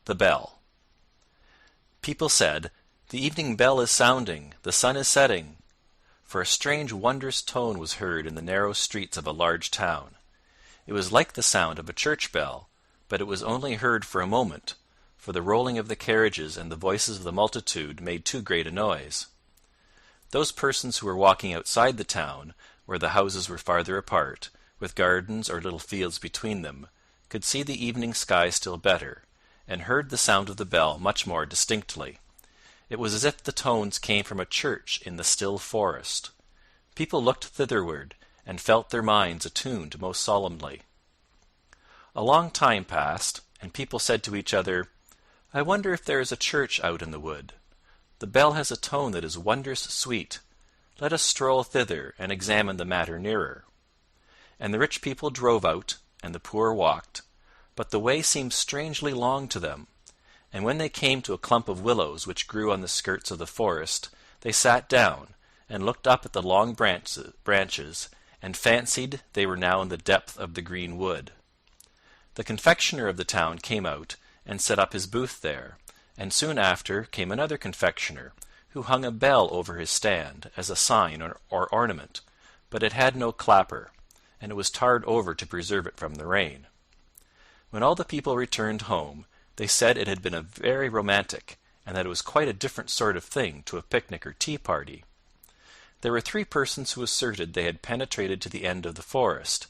The Bell. People said, "The evening bell is sounding, the sun is setting," for a strange wondrous tone was heard in the narrow streets of a large town. It was like the sound of a church bell, but it was only heard for a moment, for the rolling of the carriages and the voices of the multitude made too great a noise. Those persons who were walking outside the town, where the houses were farther apart, with gardens or little fields between them, could see the evening sky still better, and heard the sound of the bell much more distinctly. It was as if the tones came from a church in the still forest. People looked thitherward, and felt their minds attuned most solemnly. A long time passed, and people said to each other, "I wonder if there is a church out in the wood. The bell has a tone that is wondrous sweet. Let us stroll thither and examine the matter nearer." And the rich people drove out, and the poor walked, but the way seemed strangely long to them, and when they came to a clump of willows which grew on the skirts of the forest, they sat down, and looked up at the long branches, and fancied they were now in the depth of the green wood. The confectioner of the town came out, and set up his booth there, and soon after came another confectioner, who hung a bell over his stand, as a sign or ornament, but it had no clapper, and it was tarred over to preserve it from the rain. When all the people returned home, they said it had been very romantic, and that it was quite a different sort of thing to a picnic or tea party. There were 3 persons who asserted they had penetrated to the end of the forest,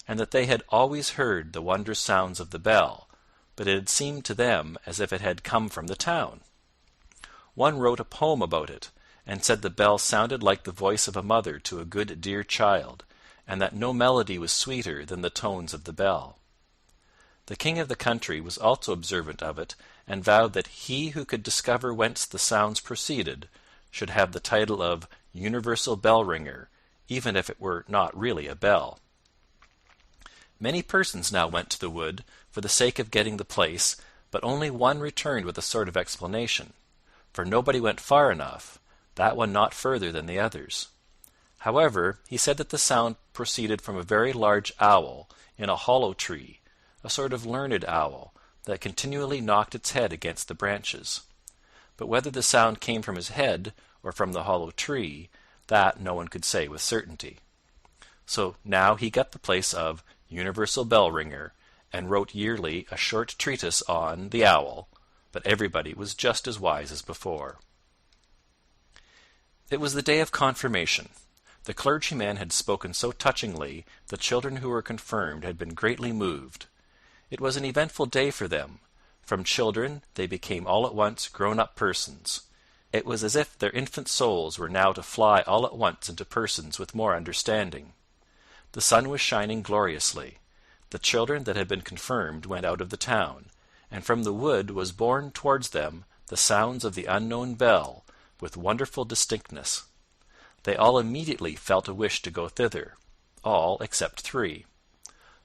and that they had always heard the wondrous sounds of the bell, but it had seemed to them as if it had come from the town. One wrote a poem about it, and said the bell sounded like the voice of a mother to a good dear child, and that no melody was sweeter than the tones of the bell. The king of the country was also observant of it, and vowed that he who could discover whence the sounds proceeded should have the title of universal bell ringer, even if it were not really a bell. Many persons now went to the wood for the sake of getting the place, but only one returned with a sort of explanation, for nobody went far enough, that one not further than the others. However, he said that the sound proceeded from a very large owl in a hollow tree, a sort of learned owl, that continually knocked its head against the branches. But whether the sound came from his head or from the hollow tree, that no one could say with certainty. So now he got the place of universal bell ringer, and wrote yearly a short treatise on the owl, but everybody was just as wise as before. It was the day of confirmation. The clergyman had spoken so touchingly, the children who were confirmed had been greatly moved. It was an eventful day for them. From children they became all at once grown-up persons. It was as if their infant souls were now to fly all at once into persons with more understanding. The sun was shining gloriously. The children that had been confirmed went out of the town, and from the wood was borne towards them the sounds of the unknown bell with wonderful distinctness. They all immediately felt a wish to go thither, all except 3.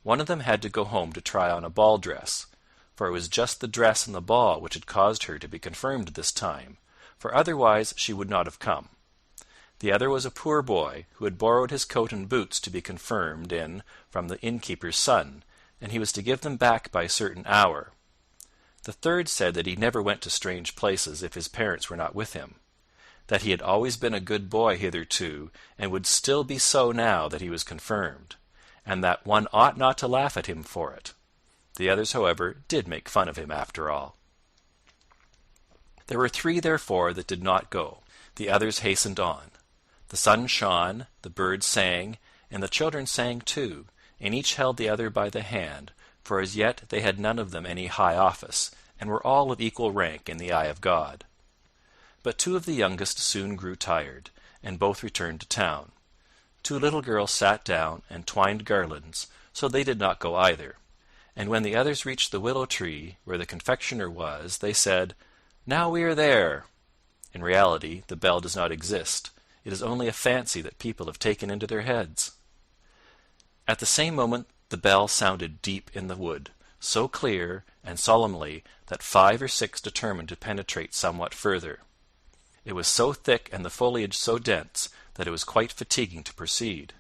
One of them had to go home to try on a ball dress, for it was just the dress and the ball which had caused her to be confirmed this time, for otherwise she would not have come. The other was a poor boy who had borrowed his coat and boots to be confirmed in from the innkeeper's son, and he was to give them back by a certain hour. The third said that he never went to strange places if his parents were not with him, that he had always been a good boy hitherto, and would still be so now that he was confirmed, and that one ought not to laugh at him for it. The others, however, did make fun of him after all. There were 3, therefore, that did not go. The others hastened on. The sun shone, the birds sang, and the children sang too, and each held the other by the hand, for as yet they had none of them any high office, and were all of equal rank in the eye of God. But 2 of the youngest soon grew tired, and both returned to town. 2 little girls sat down and twined garlands, so they did not go either. And when the others reached the willow tree, where the confectioner was, they said, "Now we are there." In reality, the bell does not exist. It is only a fancy that people have taken into their heads. At the same moment the bell sounded deep in the wood, so clear and solemnly that 5 or 6 determined to penetrate somewhat further. It was so thick and the foliage so dense that it was quite fatiguing to proceed.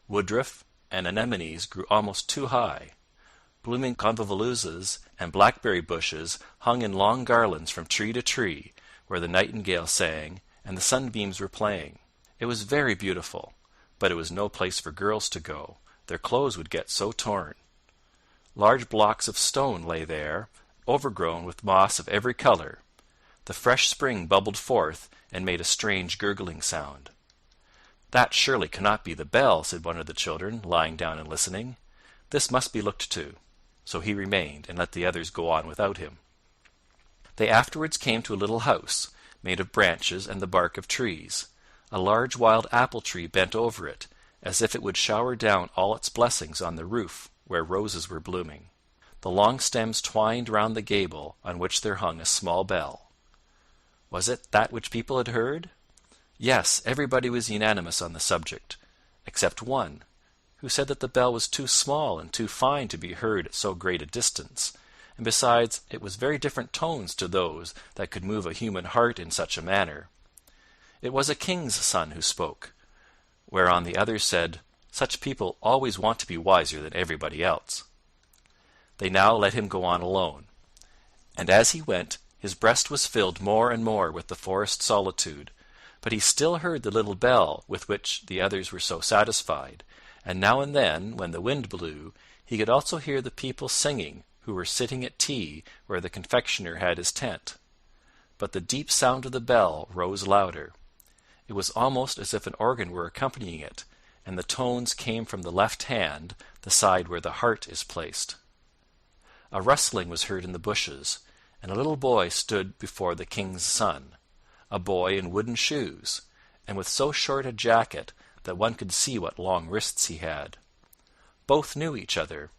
Woodruff and anemones grew almost too high. Blooming convolvulus and blackberry bushes hung in long garlands from tree to tree, where the nightingale sang and the sunbeams were playing. It was very beautiful, but it was no place for girls to go. Their clothes would get so torn. Large blocks of stone lay there, overgrown with moss of every color. The fresh spring bubbled forth and made a strange gurgling sound. "That surely cannot be the bell," said one of the children, lying down and listening. "This must be looked to." So he remained, and let the others go on without him. They afterwards came to a little house, made of branches and the bark of trees. A large wild apple tree bent over it, as if it would shower down all its blessings on the roof, where roses were blooming. The long stems twined round the gable, on which there hung a small bell. Was it that which people had heard? Yes, everybody was unanimous on the subject, except one, who said that the bell was too small and too fine to be heard at so great a distance, and besides it was very different tones to those that could move a human heart in such a manner. It was a king's son who spoke, whereon the others said, "Such people always want to be wiser than everybody else." They now let him go on alone, and as he went his breast was filled more and more with the forest solitude, but he still heard the little bell with which the others were so satisfied, and now and then, when the wind blew, he could also hear the people singing who were sitting at tea where the confectioner had his tent. But the deep sound of the bell rose louder. It was almost as if an organ were accompanying it, and the tones came from the left hand, the side where the heart is placed. A rustling was heard in the bushes, and a little boy stood before the king's son, a boy in wooden shoes, and with so short a jacket that one could see what long wrists he had. Both knew each other.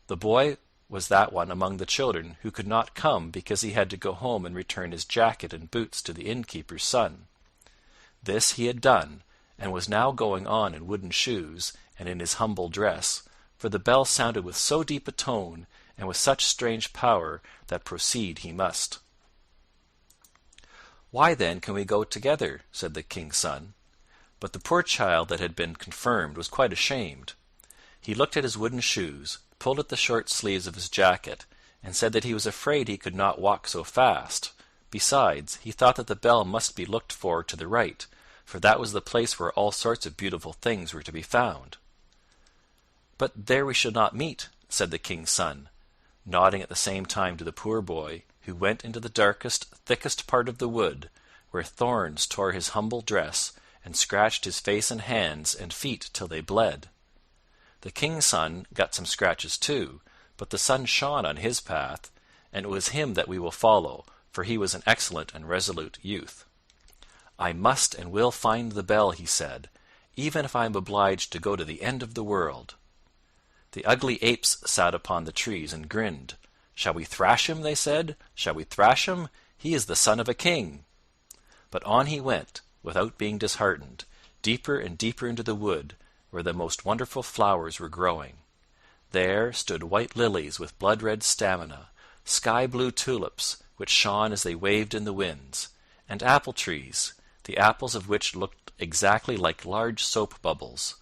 The boy was that one among the children who could not come because he had to go home and return his jacket and boots to the innkeeper's son. This he had done, and was now going on in wooden shoes and in his humble dress, for the bell sounded with so deep a tone and with such strange power that proceed he must. "Why, then, can we go together?" said the king's son. But the poor child that had been confirmed was quite ashamed. He looked at his wooden shoes, pulled at the short sleeves of his jacket, and said that he was afraid he could not walk so fast. Besides, he thought that the bell must be looked for to the right, for that was the place where all sorts of beautiful things were to be found. "But there we should not meet," said the king's son, nodding at the same time to the poor boy, who went into the darkest, thickest part of the wood, where thorns tore his humble dress, and scratched his face and hands and feet till they bled. The king's son got some scratches too, but the sun shone on his path, and it was him that we will follow, for he was an excellent and resolute youth. "I must and will find the bell," he said, "even if I am obliged to go to the end of the world." The ugly apes sat upon the trees and grinned. "Shall we thrash him?" they said. "Shall we thrash him? He is the son of a king." But on he went, without being disheartened, deeper and deeper into the wood, where the most wonderful flowers were growing. There stood white lilies with blood-red stamina, sky-blue tulips, which shone as they waved in the winds, and apple trees, the apples of which looked exactly like large soap bubbles.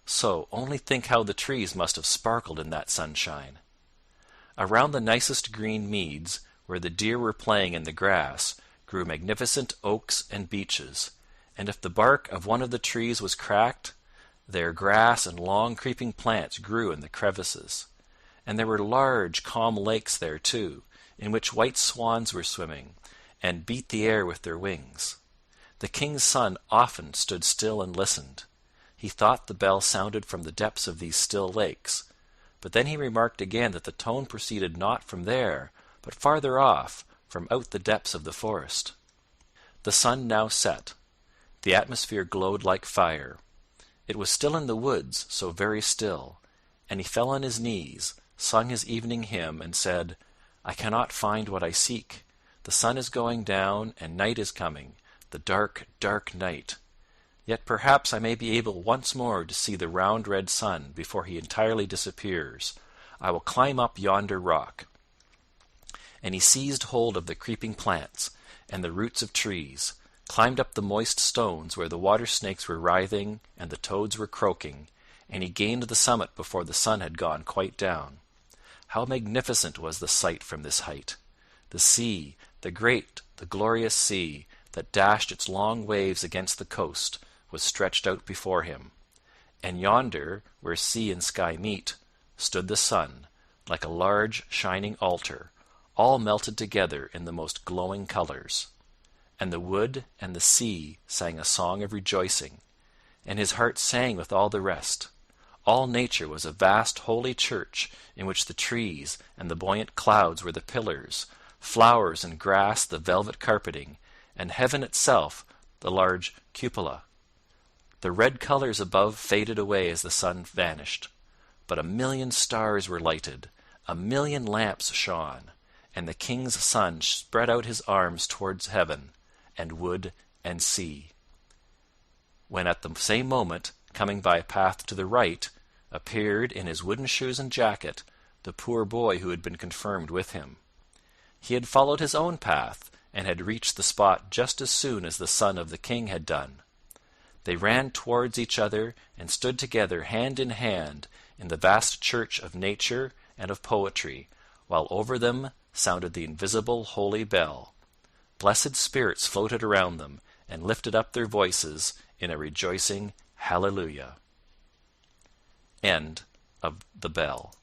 So only think how the trees must have sparkled in that sunshine. Around the nicest green meads, where the deer were playing in the grass, grew magnificent oaks and beeches, and if the bark of one of the trees was cracked, there grass and long creeping plants grew in the crevices. And there were large calm lakes there too, in which white swans were swimming, and beat the air with their wings. The king's son often stood still and listened. He thought the bell sounded from the depths of these still lakes, but then he remarked again that the tone proceeded not from there, but farther off, from out the depths of the forest. The sun now set. The atmosphere glowed like fire. It was still in the woods, so very still, and he fell on his knees, sung his evening hymn, and said, "I cannot find what I seek. The sun is going down, and night is coming, the dark, dark night. Yet perhaps I may be able once more to see the round red sun before he entirely disappears. I will climb up yonder rock." And he seized hold of the creeping plants and the roots of trees, climbed up the moist stones where the water snakes were writhing and the toads were croaking, and he gained the summit before the sun had gone quite down. How magnificent was the sight from this height! The sea, the great, the glorious sea, that dashed its long waves against the coast, was stretched out before him. And yonder, where sea and sky meet, stood the sun, like a large shining altar, all melted together in the most glowing colours. And the wood and the sea sang a song of rejoicing, and his heart sang with all the rest. All nature was a vast holy church in which the trees and the buoyant clouds were the pillars, flowers and grass the velvet carpeting, and heaven itself the large cupola. The red colours above faded away as the sun vanished, but 1,000,000 stars were lighted, 1,000,000 lamps shone, and the king's son spread out his arms towards heaven, and wood and sea. When at the same moment, coming by a path to the right, appeared, in his wooden shoes and jacket, the poor boy who had been confirmed with him. He had followed his own path, and had reached the spot just as soon as the son of the king had done. They ran towards each other and stood together hand in hand in the vast church of nature and of poetry, while over them sounded the invisible holy bell. Blessed spirits floated around them and lifted up their voices in a rejoicing hallelujah. End of The Bell.